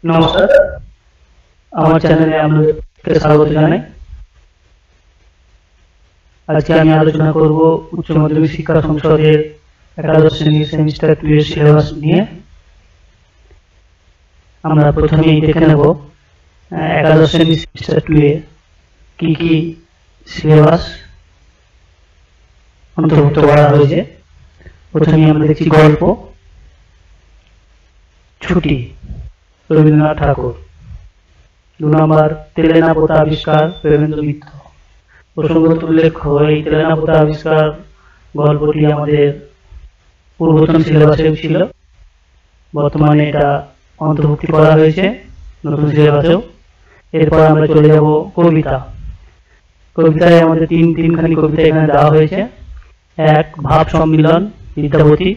নমস্কার, আমার চ্যানেলে আপনাদেরকে স্বাগত জানাই। আজকে আমি আলোচনা করব উচ্চ মাধ্যমিক শিক্ষা সংসদের একাদশ শ্রেণীর সেমিস্টার 2 এর সিলেবাস নিয়ে। আমরা প্রথমেই দেখে নেব একাদশ শ্রেণীর সেমিস্টার 2 এ কি কি সিলেবাস অন্তর্ভুক্ত করা হয়েছে। প্রথমে আমরা দেখছি গল্প, ছুটি রবীন্দ্রনাথ ঠাকুর। 2 নম্বর তেলেনা পোতা আবিষ্কার প্রেমেন্দ্র মিত্র। প্রসঙ্গত উল্লেখ্য, এই তেলেনা পোতা আবিষ্কার গল্পটি আমাদের পূর্বতন সিলেবাসেও ছিল, বর্তমানে এটা অন্তর্ভুক্তি করা হয়েছে নতুন সিলেবাসেও। এরপর আমরা চলে যাব কবিতা। কবিতায় আমাদের তিনখানি কবিতা এখানে দেওয়া হয়েছে। 1 ভাব সম্মিলন বিদ্যাপতি,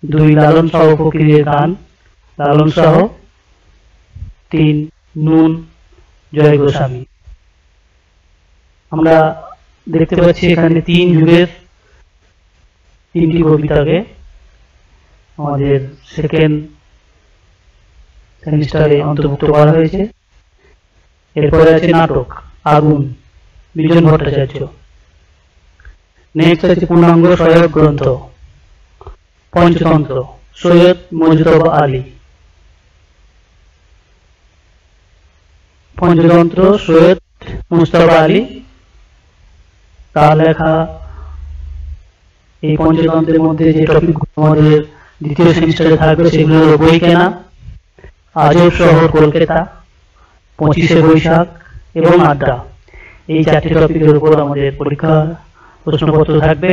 2 লালন সহ ফকিরের গান লালন সহ, 3 নুন জয় গোস্বামী। আমরা দেখতে পাচ্ছি এখানে 3 যুগের 3টি কবিতাকে আমাদের সেকেন্ড সেমিস্টারে অন্তর্ভুক্ত করা হয়েছে। এরপরে আছে নাটক আগুন বিজন ভট্টাচার্য। নেক্সট আছে পূর্ণাঙ্গ সহায়ক গ্রন্থ পঞ্চতন্ত্র সৈয়দ মজতবা আলী। পঞ্চতন্ত্র সৈয়দ মুজতবা আলী, তার লেখা। এই পঞ্চতন্ত্রের মধ্যে যে টপিক আমাদের দ্বিতীয় সেমিস্টারে থাকবে সেগুলো হলো বই কেনা, আজব শহর কলকাতা, 25শে বৈশাখ এবং আড্ডা। এই 4টি টপিকের উপর আমাদের পরীক্ষা প্রশ্নপত্র থাকবে।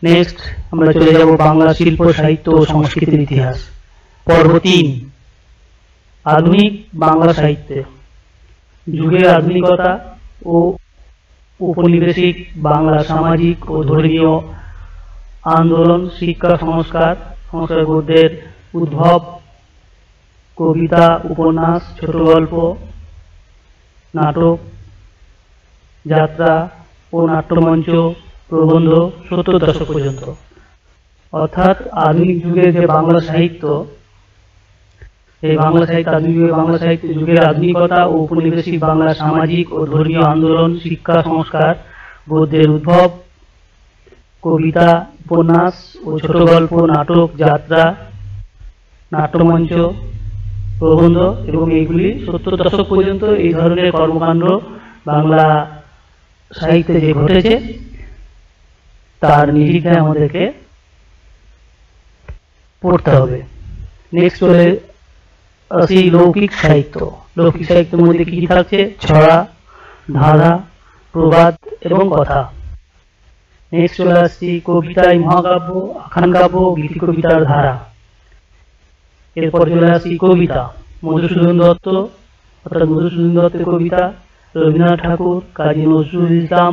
নেক্সট আমরা চলে যাব বাংলা শিল্প সাহিত্য ও সংস্কৃতির ইতিহাস। পর্ব 3 আধুনিক বাংলা সাহিত্যে যুগের আধুনিকতা ও উপনিবেশিক বাংলা সামাজিক ও ধর্মীয় আন্দোলন, শিক্ষা সংস্কার গদ্যের উদ্ভব, কবিতা, উপন্যাস, ছোট গল্প, নাটক, যাত্রা ও নাট্যমঞ্চ, প্রবন্ধ 70 দশক পর্যন্ত। অর্থাৎ আধুনিক যুগের যে বাংলা সাহিত্য, এই বাংলা সাহিত্য আধুনিক বাংলা সাহিত্য যুগের আধুনিকতা ও উপনিবেশিক বাংলা সামাজিক ও ধর্মীয় আন্দোলন, শিক্ষা সংস্কার গদ্যের উদ্ভব, কবিতা, উপন্যাস ও ছোট গল্প, নাটক, যাত্রা, নাট্যমঞ্চ, প্রবন্ধ এবং এইগুলি 70 দশক পর্যন্ত এই ধরনের কর্মকাণ্ড বাংলা সাহিত্যে যে ঘটেছে তার নিরিখে আমাদেরকে পড়তে হবে। নেক্সট চলে আসি লৌকিক সাহিত্য। লৌকিক সাহিত্যের মধ্যে কি কি থাকছে? ছড়া, ধাঁধা, প্রবাদ এবং কথা। নেক্সট চলে আসছি কবিতায় মহাকাব্য, আখ্যান কাব্য, গীতি কবিতার ধারা। এরপর চলে আসি কবিতা, মধুসূদন দত্ত অর্থাৎ মধুসূদন দত্তের কবিতা, রবীন্দ্রনাথ ঠাকুর, কাজী নজরুল ইসলাম,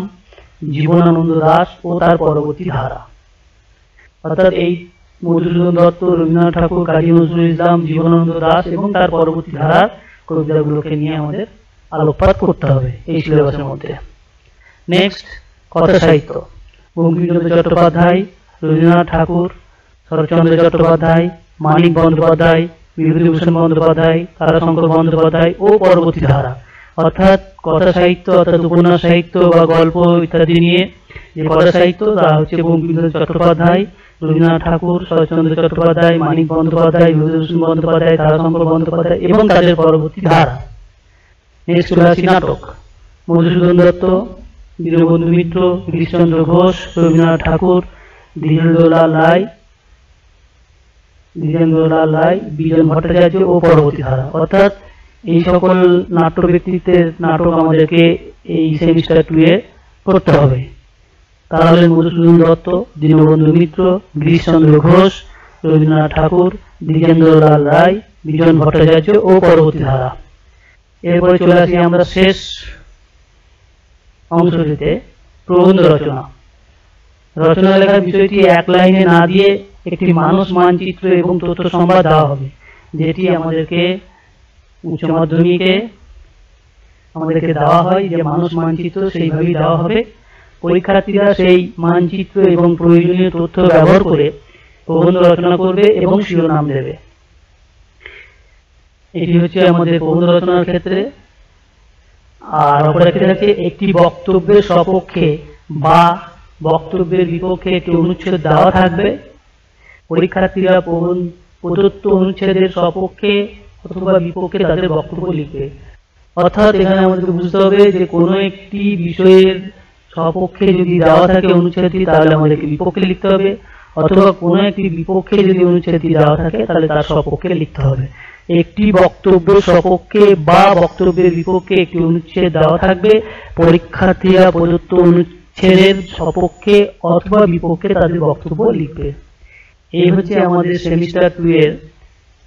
জীবনানন্দ দাশ ও তার পরবর্তী ধারা। অর্থাৎ এই মধুসূদন দত্ত, রবীন্দ্রনাথ ঠাকুর, কাজী নজরুল ইসলাম, জীবনানন্দ দাশ এবং তার পরবর্তী ধারার কবিতাগুলোকে নিয়ে আমাদের আলোকপাত করতে হবে এই সিলেবাসের মধ্যে। নেক্সট কথা সাহিত্য, বঙ্কিমচন্দ্র চট্টোপাধ্যায়, রবীন্দ্রনাথ ঠাকুর, শরৎচন্দ্র চট্টোপাধ্যায়, মানিক বন্দ্যোপাধ্যায়, বিভূতিভূষণ বন্দ্যোপাধ্যায়, তারাশঙ্কর বন্দ্যোপাধ্যায় ও পরবর্তী ধারা। অর্থাৎ কথা সাহিত্য অর্থাৎ উপন্যাস সাহিত্য বা গল্প ইত্যাদি নিয়ে যে কথা সাহিত্য তা হচ্ছে বঙ্কিমচন্দ্র চট্টোপাধ্যায়, রবীন্দ্রনাথ ঠাকুর, শরৎচন্দ্র চট্টোপাধ্যায়, মানিক বন্দ্যোপাধ্যায়, বিভূতিভূষণ বন্দ্যোপাধ্যায়, তারাশঙ্কর বন্দ্যোপাধ্যায় এবং তাদের পরবর্তী ধারা। নেক্সট চলে আসি নাটক, মধুসূদন দত্ত, দীনবন্ধু মিত্র, গিরিশচন্দ্র ঘোষ, রবীন্দ্রনাথ ঠাকুর, দ্বিজেন্দ্রলাল রায়, বিজন ভট্টাচার্য ও পরবর্তী ধারা। অর্থাৎ এই সকল নাট্য ব্যক্তিত্বের নাটক আমাদেরকে এই সেমিস্টার 2 এ পড়তে হবে। তারা হলেন মধুসূদন দত্ত, দীনবন্ধু মিত্র, গিরিশচন্দ্র ঘোষ, রবীন্দ্রনাথ ঠাকুর, দ্বিজেন্দ্রলাল রায়, বিজন ভট্টাচার্য ও পরবর্তী ধারা। এরপরে চলে আসি আমরা শেষ অংশটিতে, প্রবন্ধ রচনা। রচনা লেখার বিষয়টি এক লাইনে না দিয়ে একটি মানুষ মানচিত্র এবং তথ্য সংবাদ দেওয়া হবে, যেটি আমাদেরকে উচ্চ মাধ্যমিকে আমাদেরকে দেওয়া হয় যে মানুষ মানচিত্র সেইভাবেই দেওয়া হবে। পরীক্ষার্থীরা সেই মানচিত্র এবং প্রয়োজনীয় তথ্য ব্যবহার করে প্রবন্ধ রচনা করবে এবং শিরোনাম দেবে। এটি হচ্ছে আমাদের প্রবন্ধ রচনার ক্ষেত্রে। আর অপর একটি থাকছে একটি বক্তব্যের সপক্ষে বা বক্তব্যের বিপক্ষে একটি অনুচ্ছেদ দেওয়া থাকবে, পরীক্ষার্থীরা প্রদত্ত অনুচ্ছেদের সপক্ষে অথবা বিপক্ষে তাদের বক্তব্য লিখবে। অর্থাৎ এখানে আমাদেরকে বুঝতে হবে যে কোনো একটি বিষয়ের সপক্ষে যদি দেওয়া থাকে অনুচ্ছেদটি, তাহলে আমাদেরকে বিপক্ষে লিখতে হবে, অথবা কোনো একটি বিপক্ষে যদি অনুচ্ছেদটি দেওয়া থাকে তাহলে তার সপক্ষে লিখতে হবে। একটি বক্তব্যের সপক্ষে বা বক্তব্যের বিপক্ষে একটি অনুচ্ছেদ দেওয়া থাকবে, পরীক্ষার্থীরা প্রদত্ত অনুচ্ছেদের সপক্ষে অথবা বিপক্ষে তাদের বক্তব্য লিখবে। এই হচ্ছে আমাদের সেমিস্টার 2 এর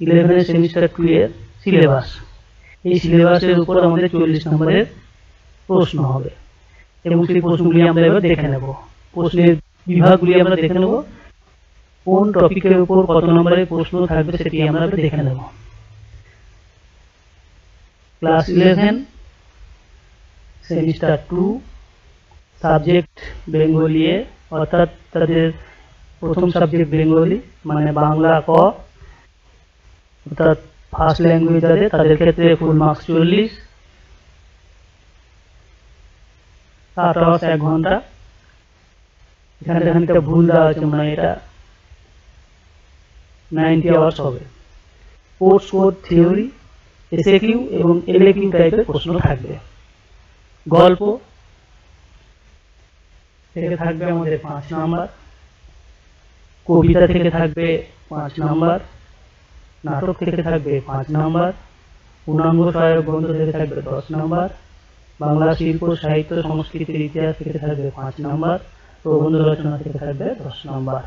11 সেমিস্টার 2 এর সিলেবাস। এই সিলেবাসের উপর আমাদের 40 নম্বরের প্রশ্ন হবে এবং সেই প্রশ্নগুলি আমরা এবার দেখে নেব। প্রশ্নের বিভাগগুলি আমরা দেখে নেব, কোন টপিকের উপর কত নম্বরের প্রশ্ন থাকবে সেটি আমরা দেখে নেব। ক্লাস 11 সেমিস্টার 2 সাবজেক্ট বেঙ্গলি, অর্থাৎ তাদের প্রথম সাবজেক্ট বেঙ্গলি মানে বাংলা ক, অর্থাৎ ফার্স্ট ল্যাঙ্গুয়েজ তাদের ক্ষেত্রে ফুল মার্কস 40, 7 আওয়ার্স 1 ঘন্টা। এখানে খানিকটা ভুল দেওয়া আছে, মানে এটা 90 আওয়ার্স হবে। কোর্স কোড থিওরি, এসএকিউ এবং এলএকিউ টাইপের প্রশ্ন থাকবে। গল্প থেকে থাকবে আমাদের 5 নাম্বার, কবিতা থেকে থাকবে 5 নাম্বার, নাটক থেকে থাকবে 5 নাম্বার, পূর্ণাঙ্গ সহায়ক গ্রন্থ থেকে থাকবে 10 নাম্বার, বাংলা শিল্প সাহিত্য সংস্কৃতির ইতিহাস থেকে থাকবে 5 নাম্বার, প্রবন্ধ রচনা থেকে থাকবে 10 নাম্বার।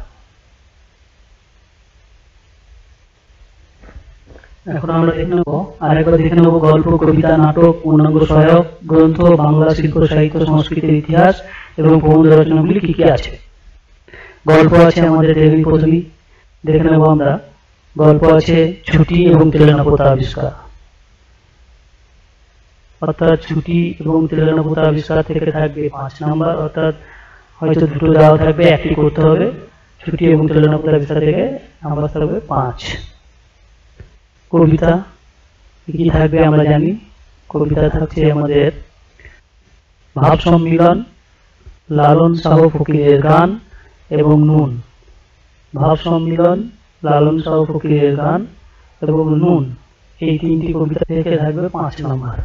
এখন আমরা দেখে নেব, আরেকবার দেখে নেব গল্প, কবিতা, নাটক, পূর্ণাঙ্গ সহায়ক গ্রন্থ, বাংলা শিল্প সাহিত্য সংস্কৃতির ইতিহাস এবং প্রবন্ধ রচনাগুলি কি কি আছে। গল্প আছে আমাদের টেবিল প্রথমেই দেখে নেব আমরা। গল্প আছে ছুটি এবং তেলেনাপোতা আবিষ্কার, অর্থাৎ ছুটি এবং তেলেনাপোতা আবিষ্কার থেকে থাকবে 5 নাম্বার, অর্থাৎ হয়তো দুটো দেওয়া থাকবে, একটি করতে হবে। ছুটি এবং তেলেনাপোতা আবিষ্কার থেকে নাম্বার থাকবে 5। কবিতা কি থাকবে আমরা জানি, কবিতা থাকছে আমাদের ভাব সম্মিলন, লালন শাহ ফকিরের গান এবং নুন। ভাব সম্মিলন, লালন শাহ ফকিরের গান এবং নুন, এই 3টি কবিতা থেকে থাকবে 5 নাম্বার।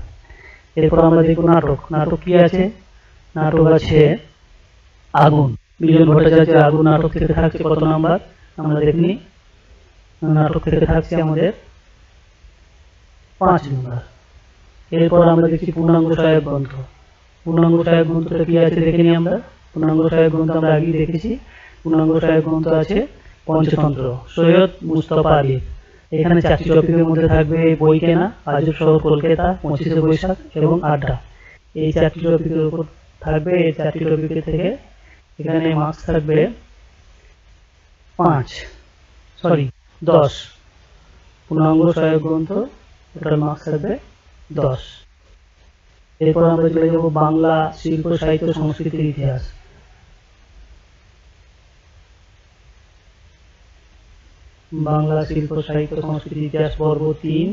এরপর আমরা দেখব নাটক। নাটক কি আছে, নাটক আছে আগুন, বিজন ভট্টাচার্যের আগুন নাটক থেকে থাকছে কত নাম্বার আমরা দেখনি। নাটক থেকে থাকছে আমাদের 5 নাম্বার। এরপর আমরা দেখছি পূর্ণাঙ্গ সহায়ক গ্রন্থ। পূর্ণাঙ্গ সহায়ক গ্রন্থটা কি আছে দেখে নিই আমরা। পূর্ণাঙ্গ সহায়ক গ্রন্থ আমরা আগেই দেখেছি। পূর্ণাঙ্গ সহায়ক গ্রন্থ আছে পঞ্চতন্ত্র, সৈয়দ মুস্তফা আলী। এখানে 4টি টপিকের মধ্যে থাকবে বই কেনা, আজব শহর কলকাতা, 25শে বৈশাখ এবং আড্ডা। এই 4টি টপিকের উপর থাকবে। এই 4টি টপিকের থেকে এখানে মার্কস থাকবে 10। পূর্ণাঙ্গ সহায়ক গ্রন্থ টোটাল মার্কস থাকবে 10। এরপর আমরা চলে যাব বাংলা শিল্প সাহিত্য সংস্কৃতির ইতিহাস। বাংলা শিল্প সাহিত্য সংস্কৃতির ইতিহাস পর্ব 3,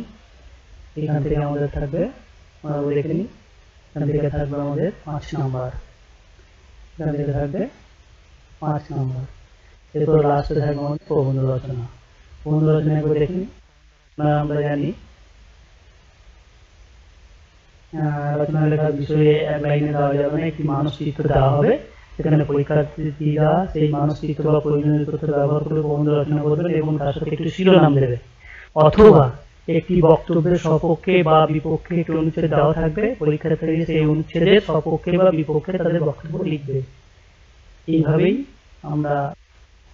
এখান থেকে আমাদের থাকবে, দেখে নিই, এখান থেকে থাকবে আমাদের 5 নাম্বার। এখান থেকে থাকবে 5 নাম্বার। এরপর লাস্টে থাকবে আমাদের প্রবন্ধ রচনা। প্রবন্ধ রচনা একবার দেখি। আমরা জানি রচনা লেখার বিষয়ে এক লাইনে দেওয়া যাবে না, একটি মানচিত্র দেওয়া হবে, সেখানে পরীক্ষার্থীরা সেই মানচিত্র বা প্রয়োজনীয় তথ্য ব্যবহার করে প্রবন্ধ রচনা করবে এবং তার সাথে একটি শিরোনাম দেবে, অথবা একটি বক্তব্যের সপক্ষে বা বিপক্ষে একটি অনুচ্ছেদ দেওয়া থাকবে, পরীক্ষার্থীরা সেই অনুচ্ছেদের সপক্ষে বা বিপক্ষে তাদের বক্তব্য লিখবে। এইভাবেই আমরা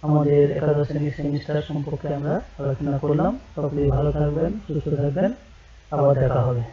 আমাদের একাদশ শ্রেণীর সেমিস্টার সম্পর্কে আমরা আলোচনা করলাম। সকলেই ভালো থাকবেন, সুস্থ থাকবেন, আবার দেখা হবে।